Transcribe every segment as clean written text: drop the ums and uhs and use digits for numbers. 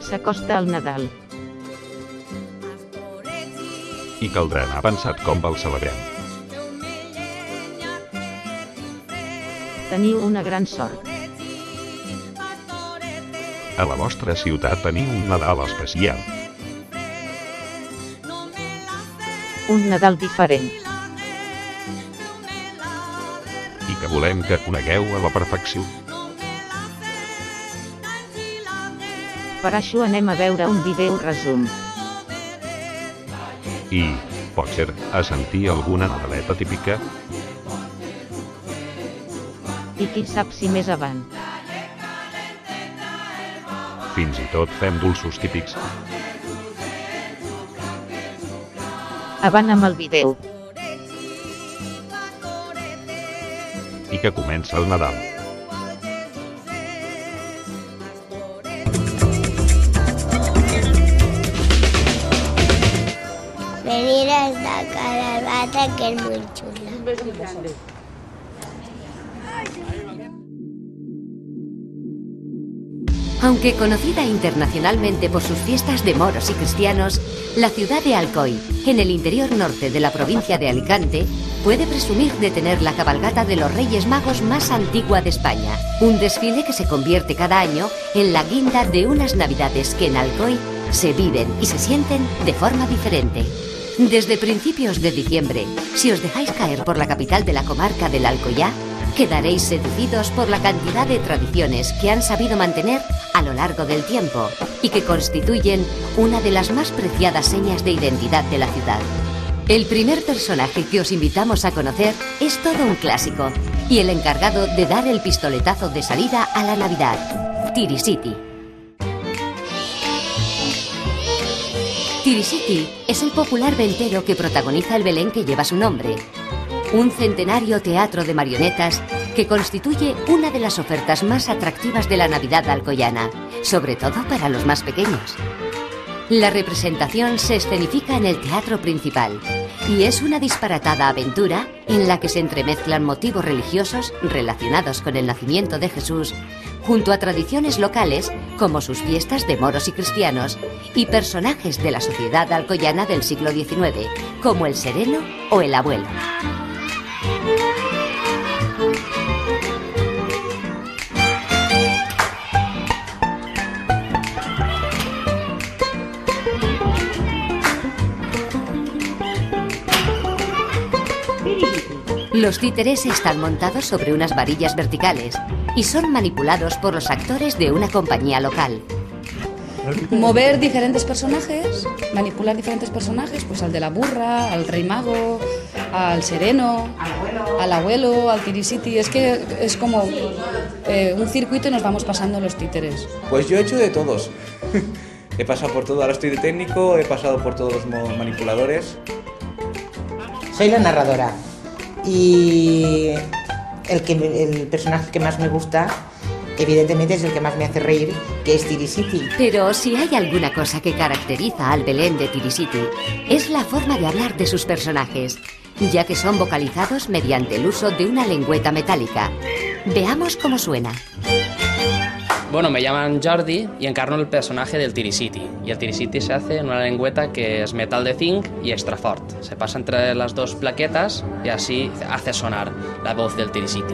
S'acosta el Nadal. I caldrà anar pensat com el celebrem. Teniu una gran sort. A la vostra ciutat teniu un Nadal especial. Un Nadal diferent. I que volem que conegueu a la perfecció. Per això anem a veure un vídeo resum. I, pot ser, a sentir alguna nadaleta típica? I qui sap si més avant. Fins i tot fem dolços típics. Avant amb el vídeo. I que comença el Nadal. Venir a esta caravana que es muy chula. Aunque conocida internacionalmente por sus fiestas de moros y cristianos, la ciudad de Alcoy, en el interior norte de la provincia de Alicante, puede presumir de tener la cabalgata de los Reyes Magos más antigua de España. Un desfile que se convierte cada año en la guinda de unas navidades que en Alcoy se viven y se sienten de forma diferente. Desde principios de diciembre, si os dejáis caer por la capital de la comarca del Alcoyá, quedaréis seducidos por la cantidad de tradiciones que han sabido mantener a lo largo del tiempo y que constituyen una de las más preciadas señas de identidad de la ciudad. El primer personaje que os invitamos a conocer es todo un clásico y el encargado de dar el pistoletazo de salida a la Navidad, Tirisiti. Tirisiti es el popular ventero que protagoniza el Belén que lleva su nombre. Un centenario teatro de marionetas que constituye una de las ofertas más atractivas de la Navidad alcoyana, sobre todo para los más pequeños. La representación se escenifica en el teatro principal y es una disparatada aventura en la que se entremezclan motivos religiosos relacionados con el nacimiento de Jesús, junto a tradiciones locales como sus fiestas de moros y cristianos y personajes de la sociedad alcoyana del siglo XIX, como el sereno o el abuelo. Los títeres están montados sobre unas varillas verticales y son manipulados por los actores de una compañía local. Mover diferentes personajes, manipular diferentes personajes, pues al de la burra, al rey mago, al sereno, al abuelo, al tirisiti. Es que es como un circuito y nos vamos pasando los títeres. Pues yo he hecho de todos. He pasado por todo, ahora estoy de técnico, he pasado por todos los manipuladores. Soy la narradora y el personaje que más me gusta, evidentemente, es el que más me hace reír, que es Tirisiti. Pero si hay alguna cosa que caracteriza al Belén de Tirisiti, es la forma de hablar de sus personajes, ya que son vocalizados mediante el uso de una lengüeta metálica. Veamos cómo suena. Bueno, me llaman Jordi y encarno el personaje del Tirisiti. Y el Tirisiti se hace en una lengüeta que es metal de zinc y extra fort. Se pasa entre las dos plaquetas y así hace sonar la voz del Tirisiti.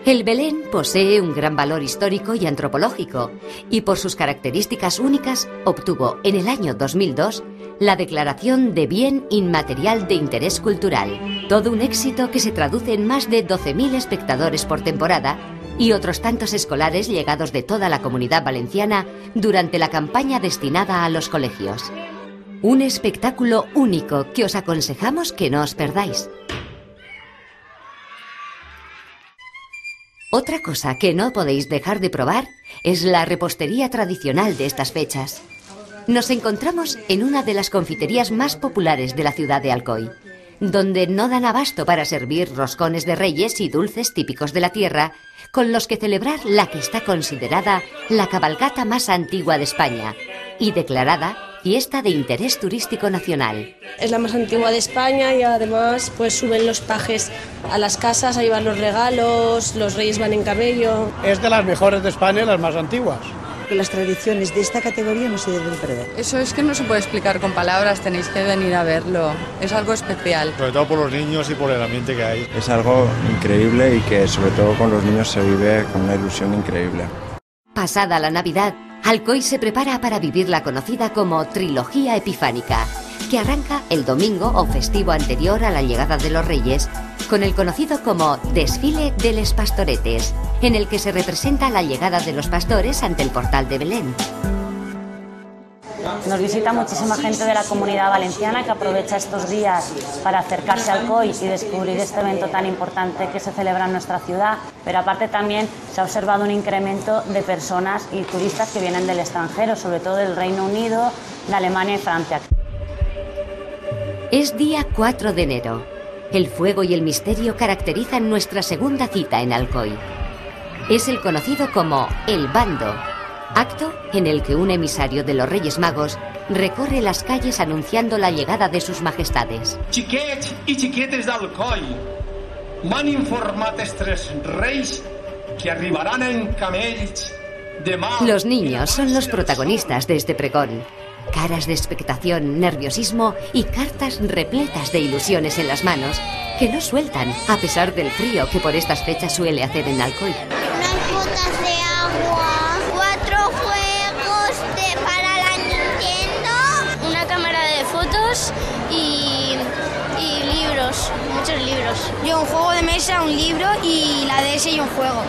El Belén posee un gran valor histórico y antropológico y por sus características únicas obtuvo en el año 2002 la declaración de Bien Inmaterial de Interés Cultural. Todo un éxito que se traduce en más de 12.000 espectadores por temporada y otros tantos escolares llegados de toda la Comunidad Valenciana durante la campaña destinada a los colegios. Un espectáculo único que os aconsejamos que no os perdáis. Otra cosa que no podéis dejar de probar es la repostería tradicional de estas fechas. Nos encontramos en una de las confiterías más populares de la ciudad de Alcoy, donde no dan abasto para servir roscones de reyes y dulces típicos de la tierra, con los que celebrar la que está considerada la cabalgata más antigua de España y declarada fiesta de interés turístico nacional. Es la más antigua de España y además pues suben los pajes a las casas a llevar los regalos, los reyes van en camello. Es de las mejores de España y las más antiguas. Las tradiciones de esta categoría no se deben perder. Eso es que no se puede explicar con palabras, tenéis que venir a verlo. Es algo especial. Sobre todo por los niños y por el ambiente que hay. Es algo increíble y que sobre todo con los niños se vive con una ilusión increíble. Pasada la Navidad, Alcoy se prepara para vivir la conocida como Trilogía Epifánica, que arranca el domingo o festivo anterior a la llegada de los Reyes, con el conocido como Desfile de les Pastoretes, en el que se representa la llegada de los pastores ante el portal de Belén. Nos visita muchísima gente de la Comunidad Valenciana que aprovecha estos días para acercarse al COI y descubrir este evento tan importante que se celebra en nuestra ciudad, pero aparte también se ha observado un incremento de personas y turistas que vienen del extranjero, sobre todo del Reino Unido, de Alemania y Francia. Es día 4 de enero. El fuego y el misterio caracterizan nuestra segunda cita en Alcoy. Es el conocido como El Bando, acto en el que un emisario de los Reyes Magos recorre las calles anunciando la llegada de sus majestades. Xiquets i xiquetes d'Alcoi, m'han informat els tres reis que arribaran en camells demà. Los niños son los protagonistas de este pregón. Caras de expectación, nerviosismo y cartas repletas de ilusiones en las manos que no sueltan a pesar del frío que por estas fechas suele hacer en Alcoy. Unas botas de agua, 4 juegos para la Nintendo, una cámara de fotos y libros, muchos libros. Yo un juego de mesa, un libro y la DS y un juego.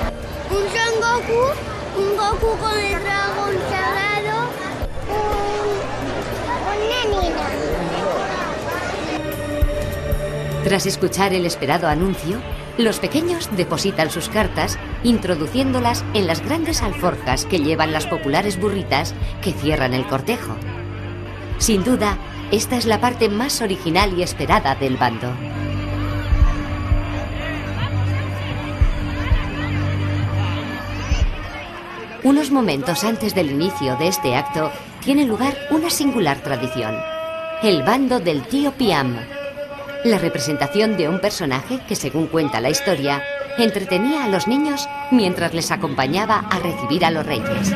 Un Goku con el dragón sagrado, una nena. Tras escuchar el esperado anuncio, los pequeños depositan sus cartas, introduciéndolas en las grandes alforjas que llevan las populares burritas que cierran el cortejo. Sin duda, esta es la parte más original y esperada del bando. Unos momentos antes del inicio de este acto, tiene lugar una singular tradición: el bando del tío Piam. La representación de un personaje que, según cuenta la historia, entretenía a los niños mientras les acompañaba a recibir a los reyes.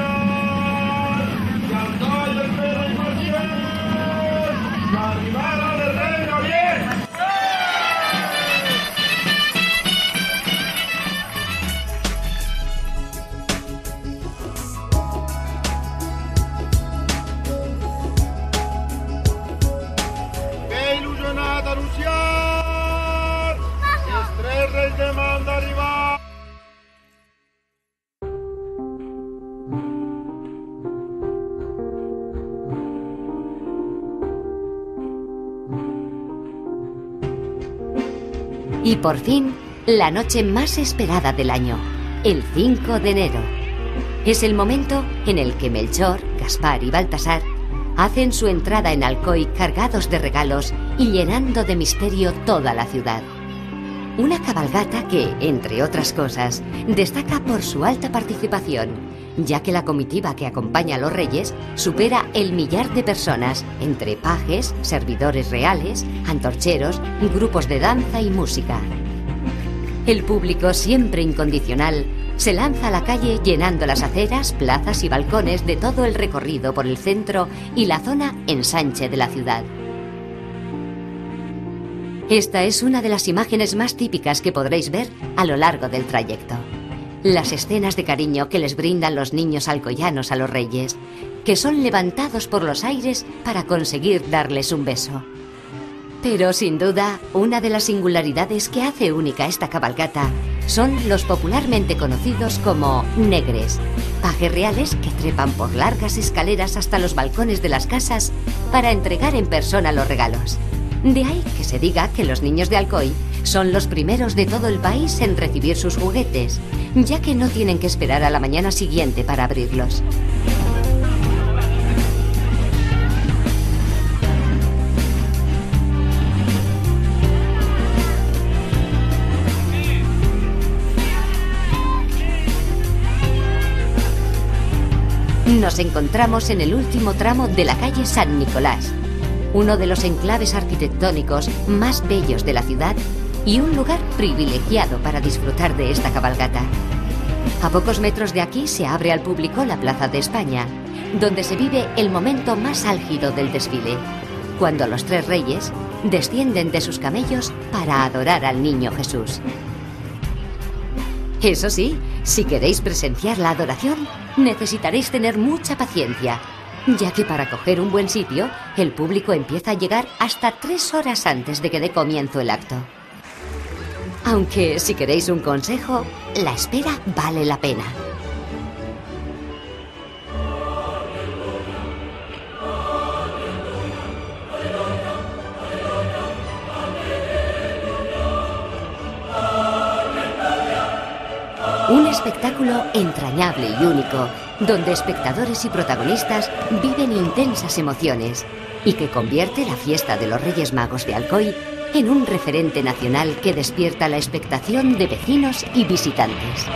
Y por fin, la noche más esperada del año, el 5 de enero. Es el momento en el que Melchor, Gaspar y Baltasar hacen su entrada en Alcoy cargados de regalos y llenando de misterio toda la ciudad. Una cabalgata que, entre otras cosas, destaca por su alta participación, ya que la comitiva que acompaña a los reyes supera el 1.000.000 de personas, entre pajes, servidores reales, antorcheros, grupos de danza y música. El público, siempre incondicional, se lanza a la calle llenando las aceras, plazas y balcones de todo el recorrido por el centro y la zona ensanche de la ciudad. Esta es una de las imágenes más típicas que podréis ver a lo largo del trayecto. Las escenas de cariño que les brindan los niños alcoyanos a los reyes, que son levantados por los aires para conseguir darles un beso. Pero sin duda, una de las singularidades que hace única esta cabalgata son los popularmente conocidos como negres, pajes reales que trepan por largas escaleras hasta los balcones de las casas para entregar en persona los regalos. De ahí que se diga que los niños de Alcoy son los primeros de todo el país en recibir sus juguetes, ya que no tienen que esperar a la mañana siguiente para abrirlos. nos encontramos en el último tramo de la calle San Nicolás, uno de los enclaves arquitectónicos más bellos de la ciudad y un lugar privilegiado para disfrutar de esta cabalgata. A pocos metros de aquí se abre al público la Plaza de España, donde se vive el momento más álgido del desfile, cuando los tres reyes descienden de sus camellos para adorar al niño Jesús. Eso sí, si queréis presenciar la adoración, necesitaréis tener mucha paciencia, ya que para coger un buen sitio, el público empieza a llegar hasta 3 horas antes de que dé comienzo el acto. Aunque, si queréis un consejo, la espera vale la pena. Un espectáculo entrañable y único, donde espectadores y protagonistas viven intensas emociones y que convierte la fiesta de los Reyes Magos de Alcoy en un referente nacional que despierta la expectación de vecinos y visitantes.